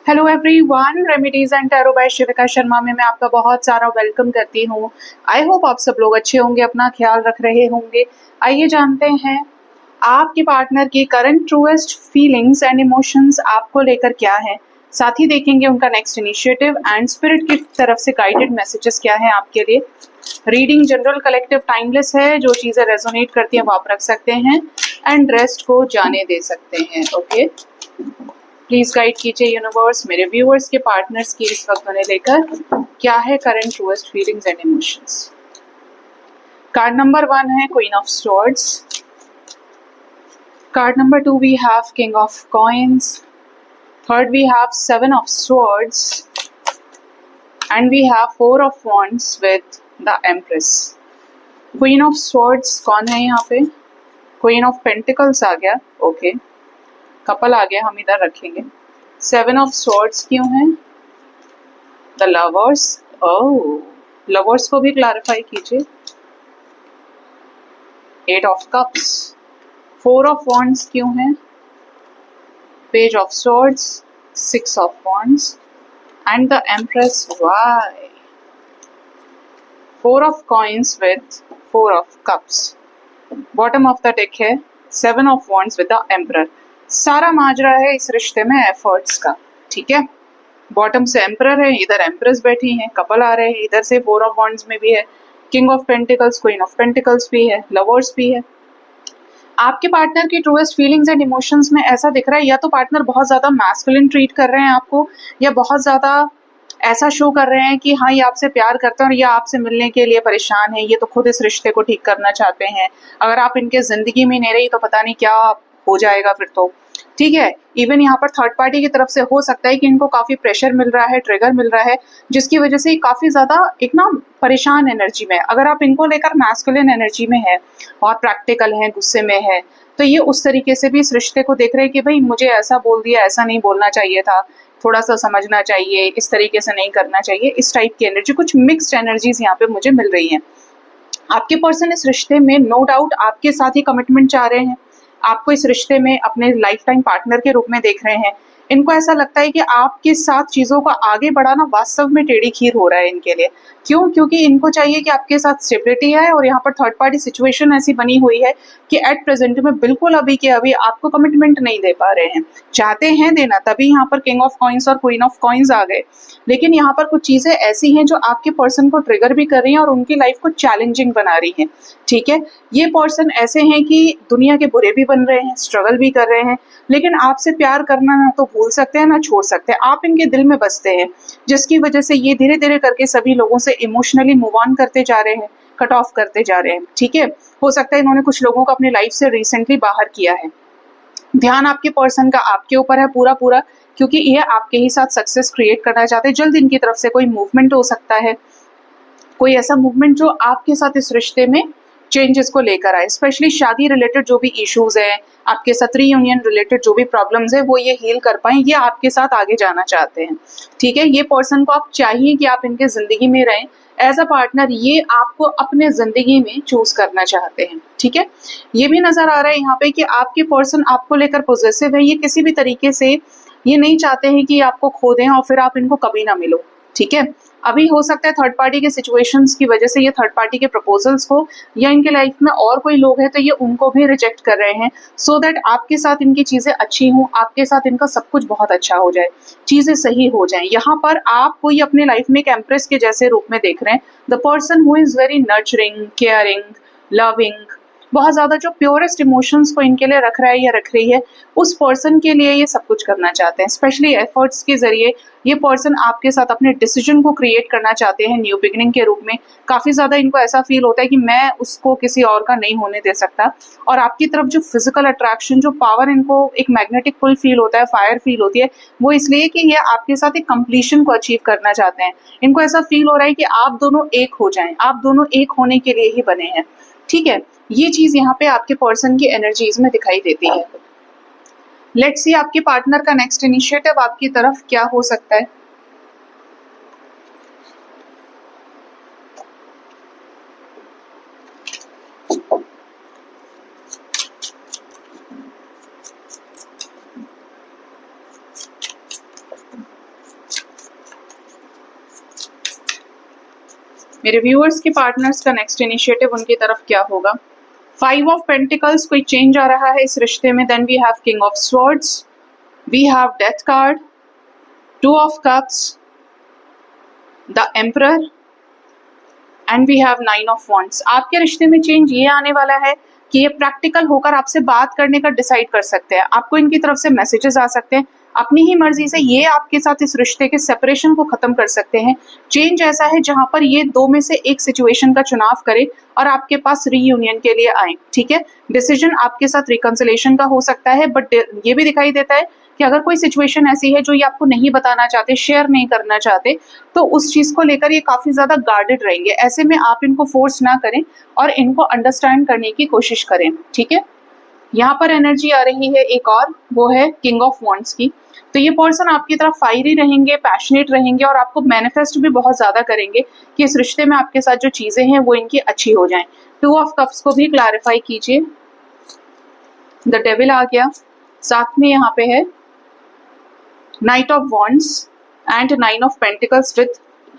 Hello everyone, remedies and tarot by Shivika Sharma में मैं आपका बहुत सारा वेलकम करती हूँ। आई होप आप सब लोग अच्छे होंगे, अपना ख्याल रख रहे होंगे। आइए जानते हैं आपके पार्टनर की current truest feelings and emotions आपको लेकर क्या है। साथ ही देखेंगे उनका नेक्स्ट इनिशिएटिव एंड स्पिरिट की तरफ से गाइडेड मैसेजेस क्या है आपके लिए। रीडिंग जनरल, कलेक्टिव, टाइमलेस है। जो चीज़ें रेजोनेट करती हैं वो आप रख सकते हैं एंड रेस्ट को जाने दे सकते हैं। ओके, प्लीज गाइड कीजिए यूनिवर्स, मेरे व्यूअर्स के पार्टनर्स की इस वक्त उन्हें लेकर क्या है current truest feelings and emotions. Card number 1 है queen of swords. Card number 2 we have king of coins. Third we have 7 of swords and we have 4 of wands with the empress. Queen of swords कौन है यहाँ पे? Queen of pentacles आ गया। Okay, couple आ गया, हम इधर रखेंगे। 7 of swords क्यों है? The lovers. ओह, लवर्स को भी क्लैरिफाई कीजिए। 8 ऑफ कप्स। 4 ऑफ वॉन्ड्स क्यों है? Page of swords, 6 of wands and the empress. Why? 4 of coins with 4 of cups. Bottom of the deck है 7 of wands with the emperor. सारा माजरा है इस रिश्ते में एफर्ट्स का, ठीक है। बॉटम से एम्परर है, इधर एम्प्रेस बैठी हैं, कपल आ रहे हैं, इधर से 4 ऑफ वॉन्ड्स में भी है, king of pentacles, queen of pentacles भी है, लवर्स भी है। आपके पार्टनर की ट्रूएस्ट फीलिंग्स एंड इमोशंस में ऐसा दिख रहा है, या तो पार्टनर बहुत ज्यादा मैस्कुलिन ट्रीट कर रहे हैं आपको, या बहुत ज्यादा ऐसा शो कर रहे हैं कि हाँ ये आपसे प्यार करते हैं और ये आपसे मिलने के लिए परेशान है, ये तो खुद इस रिश्ते को ठीक करना चाहते हैं। अगर आप इनके जिंदगी में नहीं रही तो पता नहीं क्या हो जाएगा फिर तो, ठीक है। इवन यहाँ पर थर्ड पार्टी की तरफ से हो सकता है कि इनको काफी प्रेशर मिल रहा है, ट्रिगर मिल रहा है, जिसकी वजह से काफी ज्यादा एक ना परेशान एनर्जी में। अगर आप इनको लेकर मैस्कुलिन एनर्जी में है और प्रैक्टिकल है, गुस्से में है, तो ये उस तरीके से भी इस रिश्ते को देख रहे हैं कि भाई मुझे ऐसा बोल दिया, ऐसा नहीं बोलना चाहिए था, थोड़ा सा समझना चाहिए, इस तरीके से नहीं करना चाहिए। इस टाइप की एनर्जी, कुछ मिक्स्ड एनर्जीज यहाँ पे मुझे मिल रही हैं। आपके पर्सन इस रिश्ते में नो डाउट आपके साथ ही कमिटमेंट चाह रहे हैं, आपको इस रिश्ते में अपने लाइफ टाइम पार्टनर के रूप में देख रहे हैं। इनको ऐसा लगता है कि आपके साथ चीजों को आगे बढ़ाना वास्तव में टेढ़ी खीर हो रहा है इनके लिए। क्यों? क्योंकि इनको चाहिए कि आपके साथ स्टेबिलिटी है, और यहाँ पर थर्ड पार्टी सिचुएशन ऐसी बनी हुई है कि एट प्रेजेंट में बिल्कुल अभी के अभी आपको कमिटमेंट नहीं दे पा रहे हैं। चाहते हैं देना, तभी यहाँ पर किंग ऑफ कॉइन्स और क्वीन ऑफ कॉइन्स आ गए। लेकिन यहाँ पर कुछ चीजें ऐसी हैं जो आपके पर्सन को ट्रिगर भी कर रही हैं और उनकी लाइफ को चैलेंजिंग बना रही हैं, ठीक है। ये पर्सन ऐसे हैं कि दुनिया के बुरे भी बन रहे हैं, स्ट्रगल भी कर रहे हैं, लेकिन आपसे प्यार करना ना तो भूल सकते हैं ना छोड़ सकते हैं। आप इनके दिल में बसते हैं, जिसकी वजह से ये धीरे धीरे करके सभी लोगों से इमोशनली मूव ऑन करते जा रहे हैं, कट ऑफ करते जा रहे हैं, ठीक है। हो सकता है इन्होंने कुछ लोगों को अपनी लाइफ से रिसेंटली बाहर किया है। ध्यान आपके पर्सन का आपके ऊपर है पूरा पूरा, क्योंकि ये आपके ही साथ सक्सेस क्रिएट करना चाहते हैं। जल्द इनकी तरफ से कोई मूवमेंट हो सकता है, कोई ऐसा मूवमेंट जो आपके साथ इस रिश्ते में चेंजेस को लेकर आए। स्पेशली शादी रिलेटेड जो भी इश्यूज हैं, आपके साथ रीयूनियन रिलेटेड जो भी प्रॉब्लम्स है, वो ये हील कर पाए, ये आपके साथ आगे जाना चाहते हैं, ठीक है। ये पर्सन को आप चाहिए कि आप इनके जिंदगी में रहें एज अ पार्टनर, ये आपको अपने जिंदगी में चूज करना चाहते हैं, ठीक है। ये भी नजर आ रहा है यहाँ पे कि आपके पर्सन आपको लेकर पॉजिटिव है। ये किसी भी तरीके से ये नहीं चाहते हैं कि आपको खो दें और फिर आप इनको कभी ना मिलो, ठीक है। अभी हो सकता है थर्ड पार्टी के सिचुएशंस की वजह से ये थर्ड पार्टी के प्रपोजल्स को, या इनके लाइफ में और कोई लोग हैं तो ये उनको भी रिजेक्ट कर रहे हैं, सो दैट आपके साथ इनकी चीजें अच्छी हों, आपके साथ इनका सब कुछ बहुत अच्छा हो जाए, चीजें सही हो जाएं। यहाँ पर आप कोई अपने लाइफ में एक एम्प्रेस के जैसे रूप में देख रहे हैं। The person who is very nurturing, caring, loving, बहुत ज्यादा जो प्योरेस्ट इमोशंस को इनके लिए रख रहा है या रख रही है, उस पर्सन के लिए ये सब कुछ करना चाहते हैं। स्पेशली एफर्ट्स के जरिए ये पर्सन आपके साथ अपने डिसीजन को क्रिएट करना चाहते हैं न्यू बिगिनिंग के रूप में। काफी ज्यादा इनको ऐसा फील होता है कि मैं उसको किसी और का नहीं होने दे सकता, और आपकी तरफ जो फिजिकल अट्रैक्शन, जो पावर, इनको एक मैग्नेटिक पुल फील होता है, फायर फील होती है, वो इसलिए कि ये आपके साथ एक कंप्लीशन को अचीव करना चाहते हैं। इनको ऐसा फील हो रहा है कि आप दोनों एक हो जाएं, आप दोनों एक होने के लिए ही बने हैं, ठीक है। ये चीज यहाँ पे आपके पर्सन की एनर्जीज में दिखाई देती है। लेट्स सी आपके पार्टनर का नेक्स्ट इनिशिएटिव आपकी तरफ क्या हो सकता है। मेरे व्यूअर्स के पार्टनर्स का नेक्स्ट इनिशिएटिव उनकी तरफ क्या होगा? 5 ऑफ पेंटिकल्स, कोई चेंज आ रहा है इस रिश्ते में। Then we have king of swords, we have death card, 2 of cups, the emperor and we have 9 of wands. आपके रिश्ते में चेंज ये आने वाला है कि ये प्रैक्टिकल होकर आपसे बात करने का डिसाइड कर सकते हैं। आपको इनकी तरफ से मैसेजेस आ सकते हैं, अपनी ही मर्जी से ये आपके साथ इस रिश्ते के सेपरेशन को खत्म कर सकते हैं। चेंज ऐसा है जहां पर ये 2 में से एक सिचुएशन का चुनाव करे और आपके पास रीयूनियन के लिए आए। ठीक है, डिसीजन आपके साथ रिकंसिलेशन का हो सकता है, बट ये भी दिखाई देता है कि अगर कोई सिचुएशन ऐसी है जो ये आपको नहीं बताना चाहते, शेयर नहीं करना चाहते, तो उस चीज को लेकर ये काफी ज्यादा गार्डेड रहेंगे। ऐसे में आप इनको फोर्स ना करें और इनको अंडरस्टैंड करने की कोशिश करें। ठीक है, यहाँ पर एनर्जी आ रही है एक और, वो है किंग ऑफ वॉन्ड्स की। तो ये पर्सन आपकी तरफ फायरी रहेंगे, पैशनेट रहेंगे और आपको मैनिफेस्ट भी बहुत ज्यादा करेंगे कि इस रिश्ते में आपके साथ जो चीजें हैं वो इनकी अच्छी हो जाएं। 2 ऑफ कप्स को भी क्लैरिफाई कीजिए। द डेविल आ गया, साथ में यहाँ पे है night of wands and 9 of pentacles with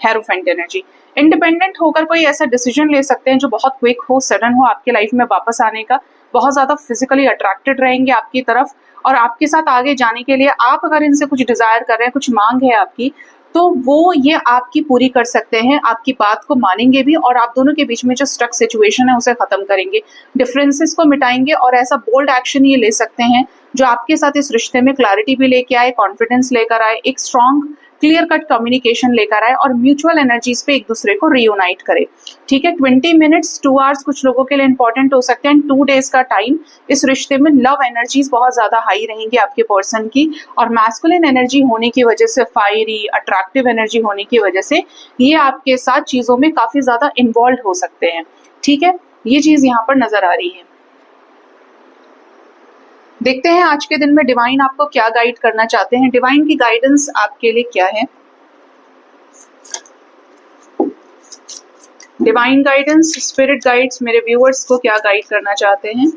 hierophant energy. Independent होकर कोई ऐसा डिसीजन ले सकते हैं जो बहुत क्विक हो, सडन हो, आपके लाइफ में वापस आने का। बहुत ज्यादा फिजिकली अट्रैक्टेड रहेंगे आपकी तरफ और आपके साथ आगे जाने के लिए आप अगर इनसे कुछ डिजायर कर रहे हैं, कुछ मांग है आपकी, तो वो ये आपकी पूरी कर सकते हैं। आपकी बात को मानेंगे भी और आप दोनों के बीच में जो स्टक सिचुएशन है उसे खत्म करेंगे, डिफरेंसेस को मिटाएंगे और ऐसा बोल्ड एक्शन ये ले सकते हैं जो आपके साथ इस रिश्ते में क्लैरिटी भी लेके आए, कॉन्फिडेंस लेकर आए, एक स्ट्रॉन्ग क्लियर कट कम्युनिकेशन लेकर आए और म्यूचुअल एनर्जीज पे एक दूसरे को रीयूनाइट करे। ठीक है, 20 मिनट्स 2 आवर्स कुछ लोगों के लिए इंपॉर्टेंट हो सकते हैं। 2 डेज का टाइम इस रिश्ते में लव एनर्जीज बहुत ज्यादा हाई रहेंगी आपके पर्सन की और मैस्कुलिन एनर्जी होने की वजह से, फायरी अट्रैक्टिव एनर्जी होने की वजह से ये आपके साथ चीजों में काफी ज्यादा इन्वॉल्व हो सकते हैं। ठीक है, ये चीज यहाँ पर नजर आ रही है। देखते हैं आज के दिन में डिवाइन आपको क्या गाइड करना चाहते हैं। डिवाइन की गाइडेंस आपके लिए क्या है? डिवाइन गाइडेंस, स्पिरिट गाइड्स मेरे व्यूअर्स को क्या गाइड करना चाहते हैं?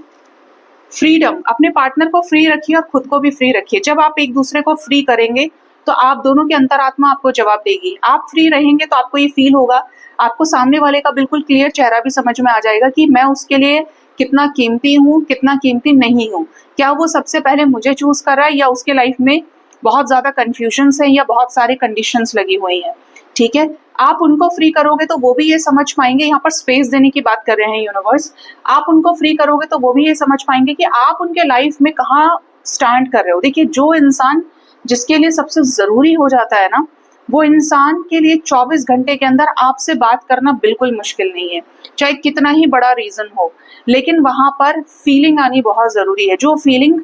फ्रीडम, अपने पार्टनर को फ्री रखिए और खुद को भी फ्री रखिए। जब आप एक दूसरे को फ्री करेंगे तो आप दोनों की अंतरात्मा आपको जवाब देगी। आप फ्री रहेंगे तो आपको ये फील होगा, आपको सामने वाले का बिल्कुल क्लियर चेहरा भी समझ में आ जाएगा कि मैं उसके लिए कितना कीमती हूँ, कितना कीमती नहीं हूँ। क्या वो सबसे पहले मुझे चूज कर रहा है या उसके लाइफ में बहुत ज्यादा कंफ्यूजन है या बहुत सारी कंडीशंस लगी हुई हैं। ठीक है, आप उनको फ्री करोगे तो वो भी ये समझ पाएंगे, यहाँ पर स्पेस देने की बात कर रहे हैं यूनिवर्स। आप उनको फ्री करोगे तो वो भी ये समझ पाएंगे कि आप उनके लाइफ में कहाँ स्टैंड कर रहे हो। देखिए, जो इंसान जिसके लिए सबसे जरूरी हो जाता है ना, वो इंसान के लिए 24 घंटे के अंदर आपसे बात करना बिल्कुल मुश्किल नहीं है, चाहे कितना ही बड़ा रीजन हो, लेकिन वहां पर फीलिंग आनी बहुत जरूरी है। जो फीलिंग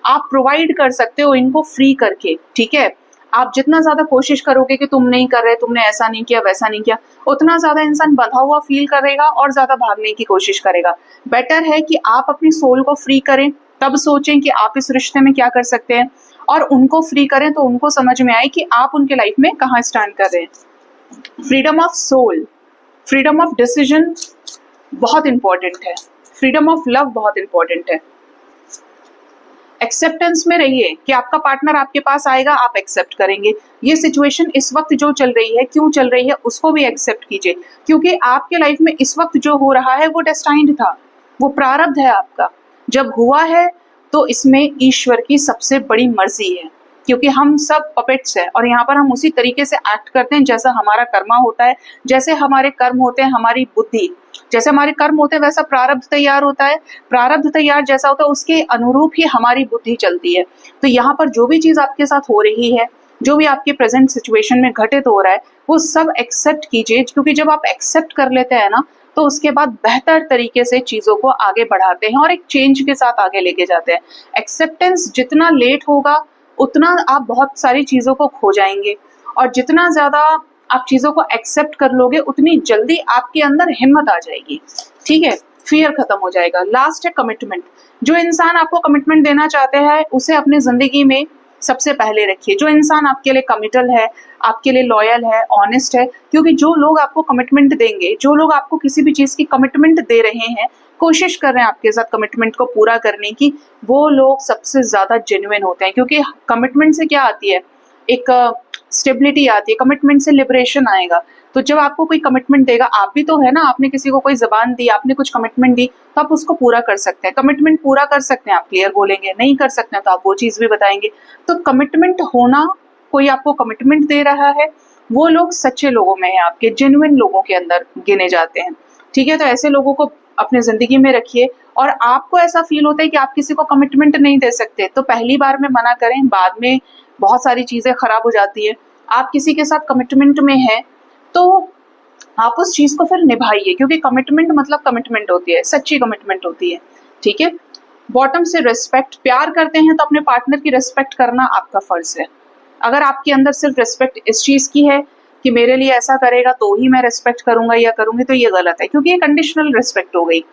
आप प्रोवाइड कर सकते हो इनको फ्री करके। ठीक है, आप जितना ज्यादा कोशिश करोगे कि तुम नहीं कर रहे, तुमने ऐसा नहीं किया, वैसा नहीं किया, उतना ज्यादा इंसान बंधा हुआ फील करेगा और ज्यादा भागने की कोशिश करेगा। बेटर है कि आप अपनी सोल को फ्री करें, तब सोचें कि आप इस रिश्ते में क्या कर सकते हैं और उनको फ्री करें तो उनको समझ में आए कि आप उनके लाइफ में कहाँ स्टैंड कर रहे हैं। Freedom of soul, freedom of decision बहुत इंपॉर्टेंट है, फ्रीडम ऑफ लव बहुत इंपॉर्टेंट है। एक्सेप्टेंस में रहिए कि आपका पार्टनर आपके पास आएगा, आप एक्सेप्ट करेंगे। ये सिचुएशन इस वक्त जो चल रही है, क्यों चल रही है, उसको भी एक्सेप्ट कीजिए, क्योंकि आपके लाइफ में इस वक्त जो हो रहा है वो डेस्टाइन्ड था, वो प्रारब्ध है आपका। जब हुआ है तो इसमें ईश्वर की सबसे बड़ी मर्जी है, क्योंकि हम सब पपेट्स हैं और यहाँ पर हम उसी तरीके से एक्ट करते हैं जैसा हमारा कर्मा होता है। जैसे हमारे कर्म होते हैं, हमारी बुद्धि, जैसे हमारे कर्म होते हैं वैसा प्रारब्ध तैयार होता है। प्रारब्ध तैयार जैसा होता है उसके अनुरूप ही हमारी बुद्धि चलती है। तो यहाँ पर जो भी चीज आपके साथ हो रही है, जो भी आपके प्रेजेंट सिचुएशन में घटित हो रहा है, वो सब एक्सेप्ट कीजिए, क्योंकि जब आप एक्सेप्ट कर लेते हैं ना, तो उसके बाद बेहतर तरीके से चीजों को आगे बढ़ाते हैं और एक चेंज के साथ आगे लेके जाते हैं। एक्सेप्टेंस जितना लेट होगा उतना आप बहुत सारी चीजों को खो जाएंगे, और जितना ज्यादा आप चीजों को एक्सेप्ट कर लोगे उतनी जल्दी आपके अंदर हिम्मत आ जाएगी। ठीक है, फियर खत्म हो जाएगा। लास्ट है कमिटमेंट। जो इंसान आपको कमिटमेंट देना चाहते हैं उसे अपनी जिंदगी में सबसे पहले रखिए। जो इंसान आपके लिए कमिटल है, आपके लिए लॉयल है, ऑनेस्ट है, क्योंकि जो लोग आपको कमिटमेंट देंगे, जो लोग आपको किसी भी चीज की कमिटमेंट दे रहे हैं, कोशिश कर रहे हैं आपके साथ कमिटमेंट को पूरा करने की, वो लोग सबसे ज्यादा जेन्युइन होते हैं। क्योंकि कमिटमेंट से क्या आती है, एक स्टेबिलिटी आती है, कमिटमेंट से लिबरेशन आएगा। तो जब आपको कोई कमिटमेंट देगा, आप भी तो है ना, आपने किसी को कोई जबान दी, आपने कुछ कमिटमेंट दी, तो आप उसको पूरा कर सकते हैं। कमिटमेंट पूरा कर सकते हैं, आप क्लियर बोलेंगे, नहीं कर सकते हैं तो आप वो चीज भी बताएंगे। तो कमिटमेंट होना, कोई आपको कमिटमेंट दे रहा है, वो लोग सच्चे लोगों में है, आपके जेन्युइन लोगों के अंदर गिने जाते हैं। ठीक है, तो ऐसे लोगों को अपने जिंदगी में रखिए। और आपको ऐसा फील होता है कि आप किसी को कमिटमेंट नहीं दे सकते, तो पहली बार में मना करें, बाद में बहुत सारी चीजें खराब हो जाती है। आप किसी के साथ कमिटमेंट में हैं तो आप उस चीज को फिर निभाइए, क्योंकि कमिटमेंट मतलब कमिटमेंट होती है, सच्ची कमिटमेंट होती है। ठीक है। बॉटम से रिस्पेक्ट, प्यार करते हैं तो अपने पार्टनर की रिस्पेक्ट करना आपका फर्ज है। अगर आपके अंदर सिर्फ रिस्पेक्ट इस चीज की है कि मेरे लिए ऐसा करेगा तो ही मैं रिस्पेक्ट करूंगा या करूंगी, तो ये गलत है, क्योंकि ये कंडीशनल रिस्पेक्ट हो गई।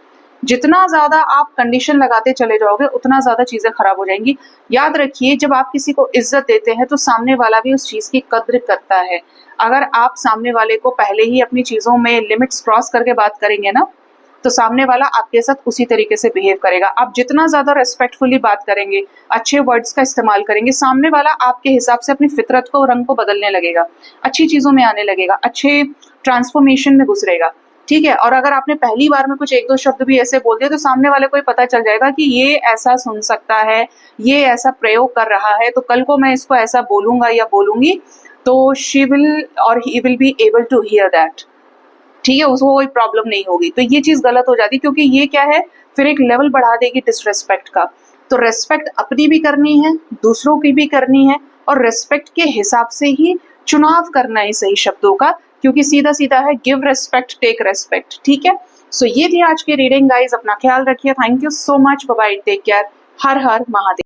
जितना ज्यादा आप कंडीशन लगाते चले जाओगे उतना ज्यादा चीजें खराब हो जाएंगी। याद रखिए, जब आप किसी को इज्जत देते हैं तो सामने वाला भी उस चीज की कद्र करता है। अगर आप सामने वाले को पहले ही अपनी चीजों में लिमिट्स क्रॉस करके बात करेंगे ना, तो सामने वाला आपके साथ उसी तरीके से बिहेव करेगा। आप जितना ज्यादा रेस्पेक्टफुली बात करेंगे, अच्छे वर्ड्स का इस्तेमाल करेंगे, सामने वाला आपके हिसाब से अपनी फितरत को, रंग को बदलने लगेगा, अच्छी चीजों में आने लगेगा, अच्छे ट्रांसफॉर्मेशन में गुजरेगा। ठीक है। और अगर आपने पहली बार में कुछ एक दो शब्द भी ऐसे बोल दिए तो सामने वाले को पता चल जाएगा कि ये ऐसा सुन सकता है, ये ऐसा प्रयोग कर रहा है, तो कल को मैं इसको ऐसा बोलूंगा या बोलूंगी तो शी विल और he will be able to hear that. ठीक है, उसको कोई प्रॉब्लम नहीं होगी। तो ये चीज गलत हो जाती, क्योंकि ये क्या है, फिर एक लेवल बढ़ा देगी डिसरेस्पेक्ट का। तो रेस्पेक्ट अपनी भी करनी है, दूसरों की भी करनी है, और रेस्पेक्ट के हिसाब से ही चुनाव करना है सही शब्दों का, क्योंकि सीधा सीधा है गिव रेस्पेक्ट टेक रेस्पेक्ट। ठीक है। सो ये थी आज की रीडिंग गाइज, अपना ख्याल रखिए। Thank you so much, bye bye, take care, हर हर महादेव।